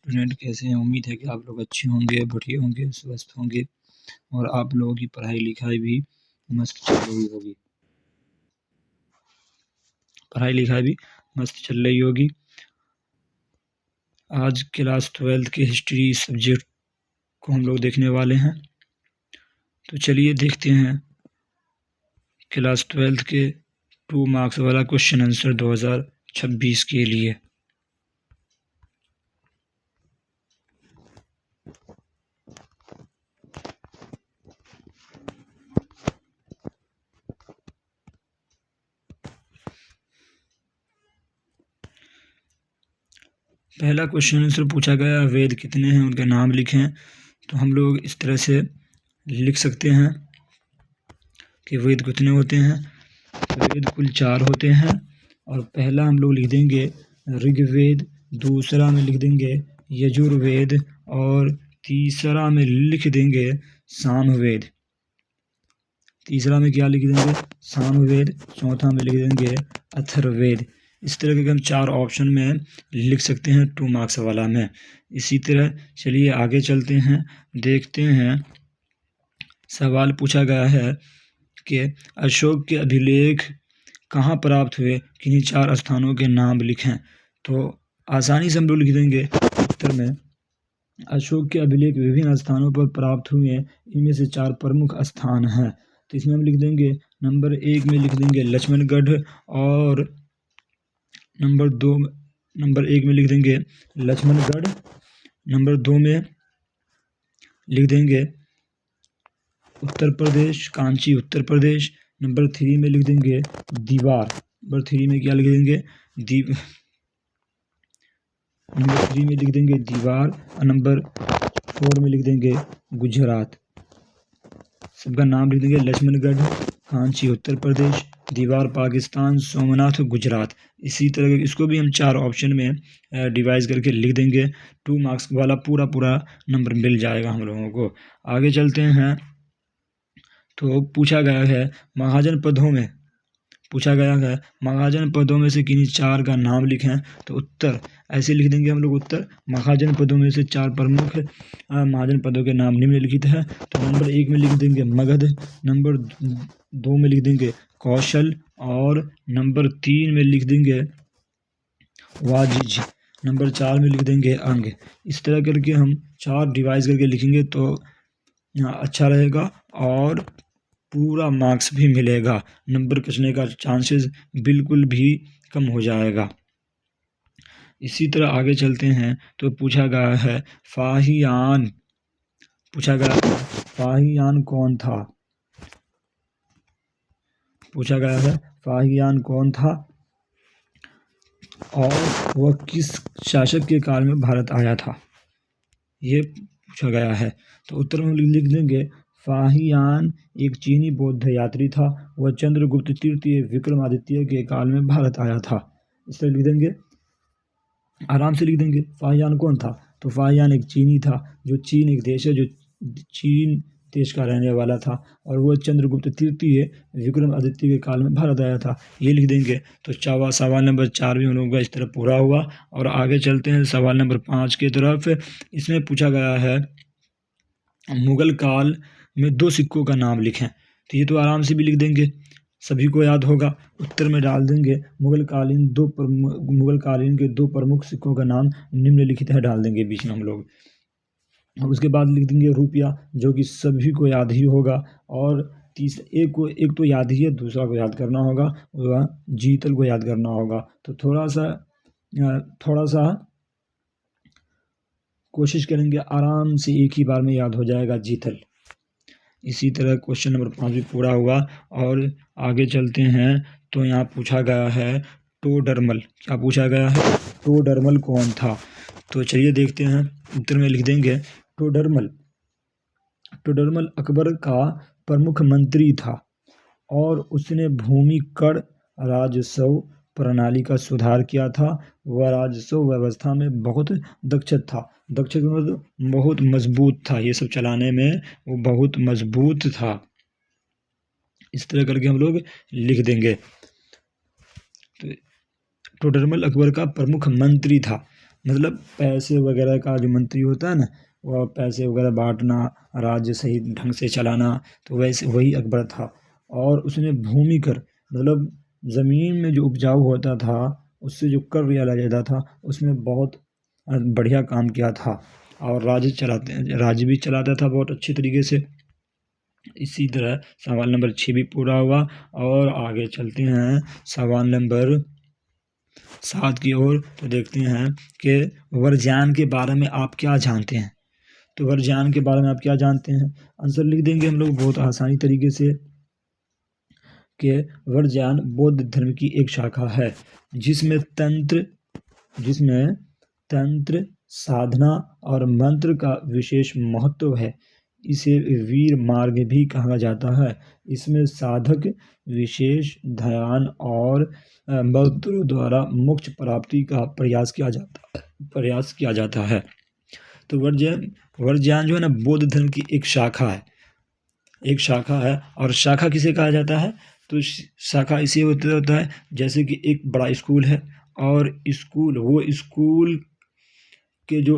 Student कैसे हैं? उम्मीद है कि आप लोग अच्छे होंगे, बढ़िया होंगे, स्वस्थ होंगे और आप लोगों की पढ़ाई लिखाई भी मस्त चल रही होगी। पढ़ाई लिखाई भी मस्त चल रही होगी। आज क्लास 12th के हिस्ट्री सब्जेक्ट को हम लोग देखने वाले हैं। तो चलिए देखते हैं क्लास 12th के 2 मार्क्स वाला क्वेश्चन आंसर 2026 के लिए। पहला क्वेश्चन आंसर पूछा गया, वेद कितने हैं, उनके नाम लिखें। तो हम लोग इस तरह से लिख सकते हैं कि वेद कितने होते हैं। तो वेद कुल 4 होते हैं और पहला हम लोग लिख देंगे ऋग्वेद, दूसरा में लिख देंगे यजुर्वेद और तीसरा में लिख देंगे सामवेद। तीसरा में क्या लिख देंगे? सामवेद। चौथा में लिख देंगे अथर्ववेद। इस तरह के हम 4 ऑप्शन में लिख सकते हैं 2 मार्क्स वाला में। इसी तरह चलिए आगे चलते हैं, देखते हैं। सवाल पूछा गया है कि अशोक के अभिलेख कहाँ प्राप्त हुए, किन्हीं 4 स्थानों के नाम लिखें। तो आसानी से हम लोग लिख देंगे उत्तर में, अशोक के अभिलेख विभिन्न स्थानों पर प्राप्त हुए, इनमें से 4 प्रमुख स्थान हैं। तो इसमें हम लिख देंगे नंबर 1 में लिख देंगे लक्ष्मणगढ़ और नंबर 1 में लिख देंगे लक्ष्मणगढ़। नंबर 2 में लिख देंगे उत्तर प्रदेश, कांची उत्तर प्रदेश। नंबर 3 में लिख देंगे दीवार। नंबर 3 में क्या लिख देंगे? नंबर 3 में लिख देंगे दीवार और नंबर 4 में लिख देंगे गुजरात। सबका नाम लिख देंगे लक्ष्मणगढ़, कांची उत्तर प्रदेश, दीवार पाकिस्तान, सोमनाथ गुजरात। इसी तरह इसको भी हम 4 ऑप्शन में डिवाइड करके लिख देंगे। 2 मार्क्स वाला पूरा नंबर मिल जाएगा हम लोगों को। आगे चलते हैं। तो पूछा गया है महाजन पदों में, पूछा गया है महाजन पदों में से किन्हीं 4 का नाम लिखें। तो उत्तर ऐसे लिख देंगे हम लोग, उत्तर महाजन पदों में से 4 प्रमुख महाजन पदों के नाम निम्नलिखित हैं। तो नंबर 1 में लिख देंगे मगध, नंबर 2 में लिख देंगे कौशल और नंबर 3 में लिख देंगे वाजिज, नंबर 4 में लिख देंगे अंग। इस तरह करके हम 4 डिवाइड करके लिखेंगे तो अच्छा रहेगा और पूरा मार्क्स भी मिलेगा। नंबर कटने का चांसेस बिल्कुल भी कम हो जाएगा। इसी तरह आगे चलते हैं। तो पूछा गया है फाहियान, पूछा गया है फाहियान कौन था। पूछा गया है फाहियान कौन था और वह किस शासक के काल में भारत आया था, ये पूछा गया है। तो उत्तर में लिख देंगे फाहियान एक चीनी बौद्ध यात्री था, वह चंद्रगुप्त तृतीय विक्रमादित्य के काल में भारत आया था। इस तरह लिख देंगे, आराम से लिख देंगे फाहियान कौन था। तो फाहियान एक चीनी था, जो चीन एक देश है, जो चीन देश का रहने वाला था और वह चंद्रगुप्त तृतीय विक्रमादित्य के काल में भारत आया था, ये लिख देंगे। तो सवाल नंबर 4 भी हम लोगों का इस तरह पूरा हुआ। और आगे चलते हैं सवाल नंबर 5 की तरफ। इसमें पूछा गया है मुगल काल में 2 सिक्कों का नाम लिखें। तो ये तो आराम से भी लिख देंगे, सभी को याद होगा। उत्तर में डाल देंगे मुगल कालीन के 2 प्रमुख सिक्कों का नाम निम्नलिखित है, डाल देंगे बीच में हम लोग। और उसके बाद लिख देंगे रुपया, जो कि सभी को याद ही होगा। और एक तो याद ही है, दूसरा को याद करना होगा, वह जीतल को याद करना होगा। तो थोड़ा सा कोशिश करेंगे, आराम से एक ही बार में याद हो जाएगा जीतल। इसी तरह क्वेश्चन नंबर 5 भी पूरा हुआ। और आगे चलते हैं। तो यहाँ पूछा गया है टोडरमल, क्या पूछा गया है? टोडरमल कौन था? तो चलिए देखते हैं। उत्तर में लिख देंगे टोडरमल अकबर का प्रमुख मंत्री था और उसने भूमि कर राजस्व प्रणाली का सुधार किया था। वह राजस्व व्यवस्था में बहुत दक्ष था, मतलब बहुत मजबूत था, ये सब चलाने में वो बहुत मजबूत था। इस तरह करके हम लोग लिख देंगे। तो टोडरमल अकबर का प्रमुख मंत्री था मतलब पैसे वगैरह का जो मंत्री होता है ना, वह पैसे वगैरह बांटना, राज्य सही ढंग से चलाना, तो वैसे वही अकबर था। और उसने भूमि कर मतलब ज़मीन में जो उपजाऊ होता था उससे जो कर लिया जाता था, उसमें बहुत बढ़िया काम किया था। और राज्य भी चलाता था बहुत अच्छे तरीके से। इसी तरह सवाल नंबर 6 भी पूरा हुआ। और आगे चलते हैं सवाल नंबर 7 की ओर। तो देखते हैं कि वर्ज्यान के बारे में आप क्या जानते हैं। तो वर्ज्यान के बारे में आप क्या जानते हैं, आंसर लिख देंगे हम लोग बहुत आसानी तरीके से कि वर्ज्यान बौद्ध धर्म की एक शाखा है जिसमें तंत्र साधना और मंत्र का विशेष महत्व है। इसे वीर मार्ग भी कहा जाता है। इसमें साधक विशेष ध्यान और मंत्रों द्वारा मोक्ष प्राप्ति का प्रयास किया जाता है। तो वर्ज्यान जो है ना, बौद्ध धर्म की एक शाखा है। और शाखा किसे कहा जाता है, तो शाखा इसे होता है जैसे कि एक बड़ा स्कूल है, और वो स्कूल के जो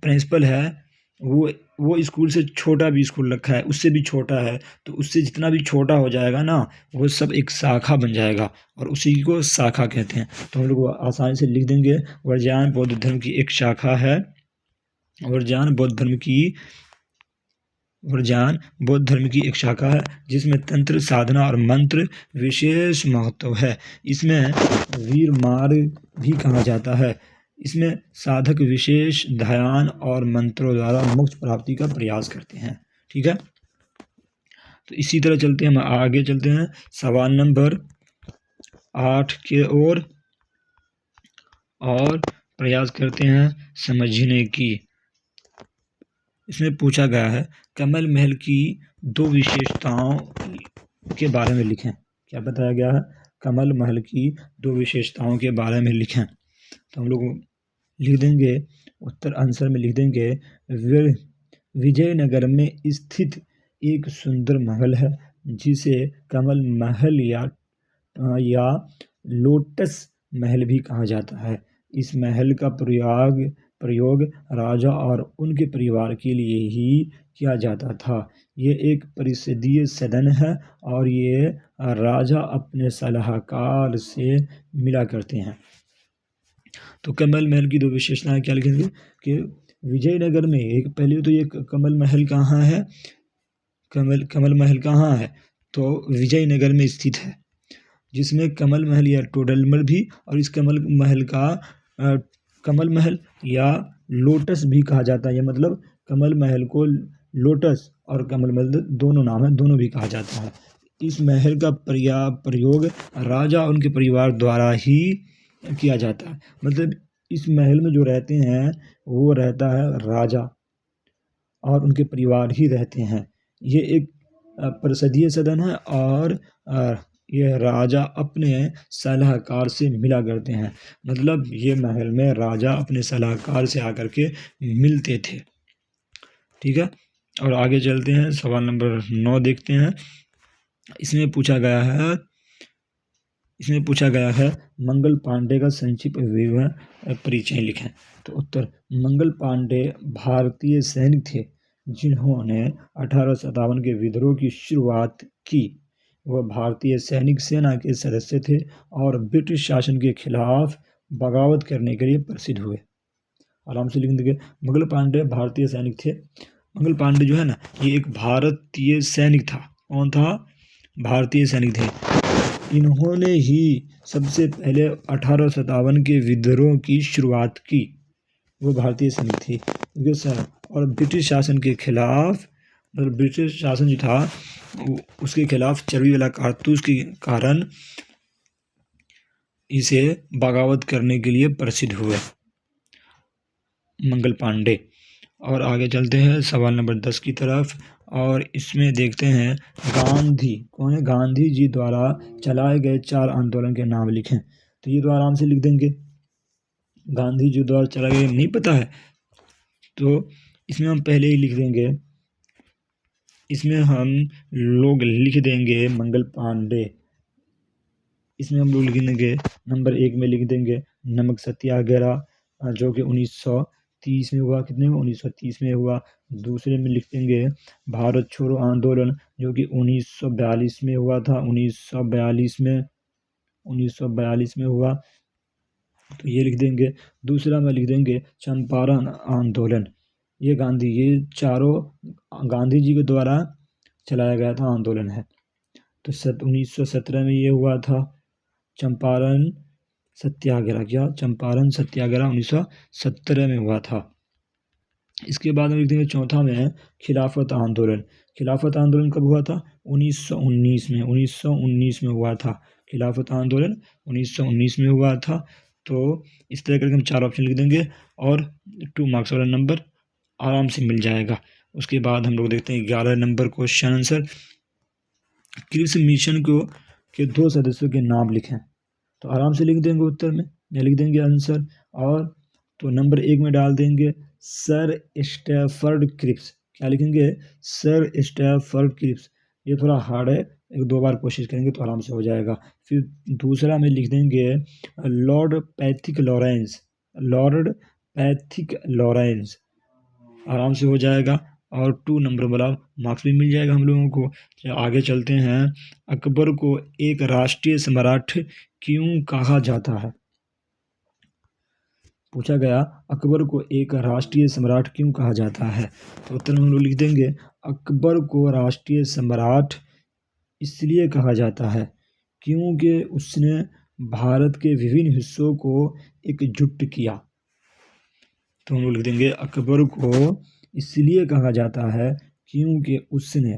प्रिंसिपल है वो स्कूल से छोटा भी स्कूल रखा है, उससे भी छोटा है, तो उससे जितना भी छोटा हो जाएगा ना, वो सब एक शाखा बन जाएगा, और उसी को शाखा कहते हैं। तो हम लोग आसानी से लिख देंगे वर्ज्यान बौद्ध धर्म की एक शाखा है। वर्ज्यान बौद्ध धर्म की एक शाखा है जिसमें तंत्र साधना और मंत्र विशेष महत्व है। इसमें वीर मार्ग भी कहा जाता है। इसमें साधक विशेष ध्यान और मंत्रों द्वारा मोक्ष प्राप्ति का प्रयास करते हैं। ठीक है, तो इसी तरह चलते हैं, हम आगे चलते हैं सवाल नंबर 8 के ओर, और प्रयास करते हैं समझने की। इसमें पूछा गया है कमल महल की 2 विशेषताओं के बारे में लिखें। क्या बताया गया है, कमल महल की 2 विशेषताओं के बारे में लिखें। तो हम लोग लिख देंगे, उत्तर आंसर में लिख देंगे विजयनगर में स्थित एक सुंदर महल है जिसे कमल महल या लोटस महल भी कहा जाता है। इस महल का प्रयोग राजा और उनके परिवार के लिए ही किया जाता था। ये एक परिषदीय सदन है और ये राजा अपने सलाहकार से मिला करते हैं। तो कमल महल की 2 विशेषताएं क्या लिखेंगे कि विजयनगर में पहले तो ये कमल महल कहाँ है, कमल महल कहाँ है, तो विजयनगर में स्थित है, जिसमें कमल महल या टोडरमल भी, और इस कमल महल या लोटस भी कहा जाता है। मतलब कमल महल को लोटस और कमल महल दोनों नाम है, दोनों भी कहा जाता है। इस महल का प्रयोग राजा और उनके परिवार द्वारा ही किया जाता है। मतलब इस महल में जो रहते हैं वो रहता है राजा और उनके परिवार ही रहते हैं। ये एक परिषदीय सदन है, और यह राजा अपने सलाहकार से मिला करते हैं। मतलब ये महल में राजा अपने सलाहकार से आकर के मिलते थे। ठीक है, और आगे चलते हैं सवाल नंबर 9 देखते हैं। इसमें पूछा गया है मंगल पांडे का संक्षिप्त विवरण परिचय लिखें। तो उत्तर, मंगल पांडे भारतीय सैनिक थे जिन्होंने 1857 के विद्रोह की शुरुआत की। वह भारतीय सैनिक सेना के सदस्य थे और ब्रिटिश शासन के खिलाफ बगावत करने के लिए प्रसिद्ध हुए। आराम से लिख देंगे, मंगल पांडे भारतीय सैनिक थे। मंगल पांडे जो है ना, ये एक भारतीय सैनिक था। कौन था, भारतीय सैनिक थे। इन्होंने ही सबसे पहले 1857 के विद्रोह की शुरुआत की। वो भारतीय सैनिक थे और ब्रिटिश शासन के खिलाफ, मतलब ब्रिटिश शासन जो था उसके खिलाफ चर्बी वाला कारतूस के कारण इसे बगावत करने के लिए प्रसिद्ध हुए मंगल पांडे। और आगे चलते हैं सवाल नंबर 10 की तरफ, और इसमें देखते हैं गांधी कौन है। गांधी जी द्वारा चलाए गए 4 आंदोलन के नाम लिखें। तो ये तो आराम से लिख देंगे, गांधी जी द्वारा चलाए गए नहीं पता है तो इसमें हम पहले ही लिख देंगे, इसमें हम लोग लिख देंगे मंगल पांडे। इसमें हम लोग लिख देंगे नंबर 1 में लिख देंगे नमक सत्याग्रह, जो कि 1930 में हुआ। कितने में? 1930 में हुआ। दूसरे में लिख देंगे भारत छोड़ो आंदोलन, जो कि 1942 में हुआ था। 1942 में हुआ, तो ये लिख देंगे। दूसरा में लिख देंगे चंपारण आंदोलन। ये चारों गांधी जी के द्वारा चलाया गया था आंदोलन है। तो 1917 में ये हुआ था चंपारण सत्याग्रह। क्या? चंपारण सत्याग्रह 1917 में हुआ था। इसके बाद हम लिख देंगे चौथा में है खिलाफत आंदोलन। खिलाफत आंदोलन कब हुआ था? 1919 में। 1919 में हुआ था खिलाफत आंदोलन, 1919 में हुआ था। तो इस तरह करके हम 4 ऑप्शन लिख देंगे और 2 मार्क्स वाला नंबर आराम से मिल जाएगा। उसके बाद हम लोग देखते हैं 11 नंबर क्वेश्चन आंसर। क्रिप्स मिशन के 2 सदस्यों के नाम लिखें। तो आराम से लिख देंगे उत्तर में या लिख देंगे आंसर। और तो नंबर 1 में डाल देंगे सर स्टैफर्ड क्रिप्स। क्या लिखेंगे? Sir Stafford Cripps. ये थोड़ा हार्ड है, 1-2 बार कोशिश करेंगे तो आराम से हो जाएगा। फिर दूसरा में लिख देंगे Lord Pethick Lawrence. Lord Pethick Lawrence, आराम से हो जाएगा और 2 नंबर वाला मार्क्स भी मिल जाएगा हम लोगों को। चलिए आगे चलते हैं। अकबर को एक राष्ट्रीय सम्राट क्यों कहा जाता है? पूछा गया अकबर को एक राष्ट्रीय सम्राट क्यों कहा जाता है? तो उत्तर में हम लोग लिख देंगे अकबर को राष्ट्रीय सम्राट इसलिए कहा जाता है क्योंकि उसने भारत के विभिन्न हिस्सों को एकजुट किया। तो हम लोग लिख देंगे अकबर को इसलिए कहा जाता है क्योंकि उसने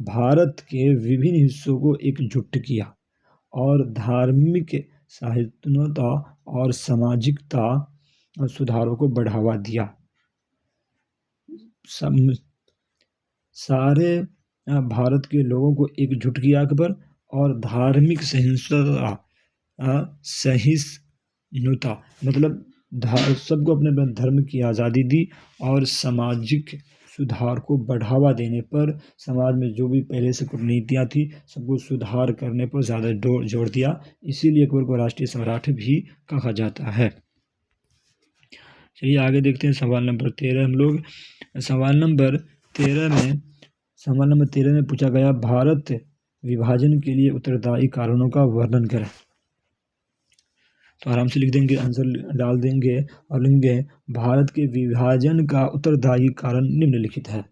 भारत के विभिन्न हिस्सों को एकजुट किया और धार्मिक सहिष्णुता और सामाजिकता सुधारों को बढ़ावा दिया। सारे भारत के लोगों को एकजुट किया अकबर, और धार्मिक सहिष्णुता मतलब सबको अपने अपने धर्म की आज़ादी दी और सामाजिक सुधार को बढ़ावा देने पर, समाज में जो भी पहले से कुरीतियाँ थी सबको सुधार करने पर ज़्यादा जोर दिया। इसीलिए अकबर को राष्ट्रीय सम्राट भी कहा जाता है। चलिए आगे देखते हैं सवाल नंबर 13। हम लोग सवाल नंबर 13 में पूछा गया भारत विभाजन के लिए उत्तरदायी कारणों का वर्णन करें। तो आराम से लिख देंगे, आंसर डाल देंगे और लिखेंगे भारत के विभाजन का उत्तरदायी कारण निम्नलिखित है।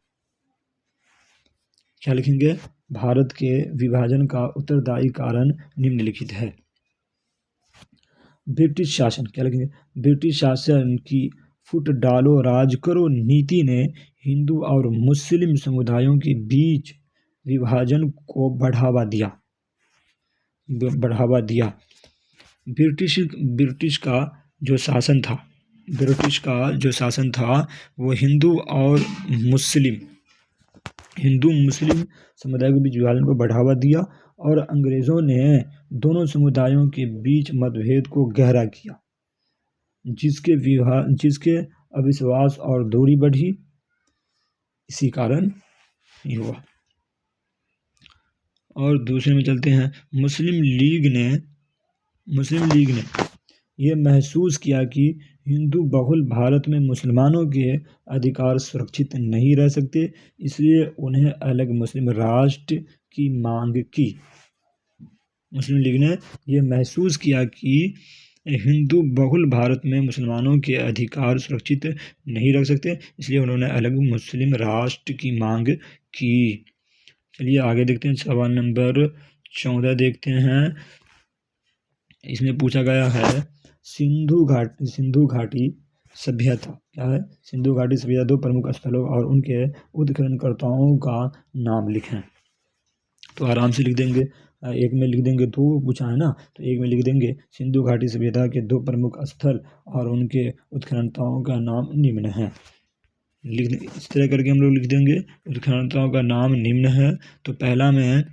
क्या लिखेंगे? भारत के विभाजन का उत्तरदायी कारण निम्नलिखित है। ब्रिटिश शासन। क्या लिखेंगे? ब्रिटिश शासन की फुट डालो राज करो नीति ने हिंदू और मुस्लिम समुदायों के बीच विभाजन को बढ़ावा दिया। ब्रिटिश का जो शासन था वो हिंदू मुस्लिम समुदाय के बीच विभाजन को बढ़ावा दिया और अंग्रेजों ने दोनों समुदायों के बीच मतभेद को गहरा किया, जिसके अविश्वास और दूरी बढ़ी। इसी कारण ये हुआ। और दूसरे में चलते हैं। मुस्लिम लीग ने यह महसूस किया कि हिंदू बहुल भारत में मुसलमानों के अधिकार सुरक्षित नहीं रह सकते, इसलिए उन्हें अलग मुस्लिम राष्ट्र की मांग की। मुस्लिम लीग ने यह महसूस किया कि हिंदू बहुल भारत में मुसलमानों के अधिकार सुरक्षित नहीं रख सकते, इसलिए उन्होंने अलग मुस्लिम राष्ट्र की मांग की। चलिए आगे देखते हैं। सवाल नंबर 14 देखते हैं। इसमें पूछा गया है सिंधु घाटी सभ्यता। क्या है? सिंधु घाटी सभ्यता 2 प्रमुख स्थलों और उनके उत्खननकर्ताओं का नाम लिखें। तो आराम से लिख देंगे। एक में लिख देंगे, 2 पूछा है ना, तो एक में लिख देंगे सिंधु घाटी सभ्यता के 2 प्रमुख स्थल और उनके उत्खननकर्ताओं का नाम निम्न है। इस तरह करके हम लोग लिख देंगे उत्खननकर्ताओं का नाम निम्न है। तो पहला में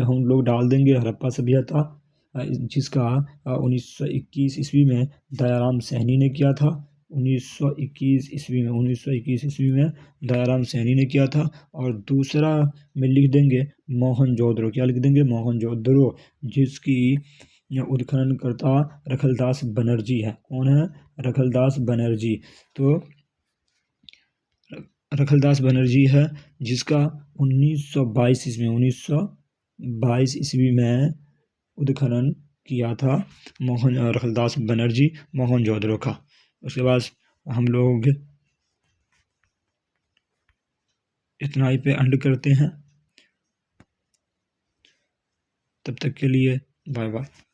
हम लोग डाल देंगे हड़प्पा सभ्यता, जिसका 1921 ईस्वी में दयाराम सैनी ने किया था। 1921 ईस्वी में दयाराम सैनी ने किया था। और दूसरा में लिख देंगे मोहनजोदड़ो। क्या लिख देंगे? मोहनजोदड़ो, जिसकी या उत्खननकर्ता रखलदास बनर्जी है। कौन है? रखलदास बनर्जी। तो रखलदास बनर्जी है जिसका 1922 ईस्वी में उत्खनन किया था रखलदास बनर्जी मोहनजोदड़ो का। उसके बाद हम लोग इतना ही पे एंड करते हैं। तब तक के लिए बाय बाय।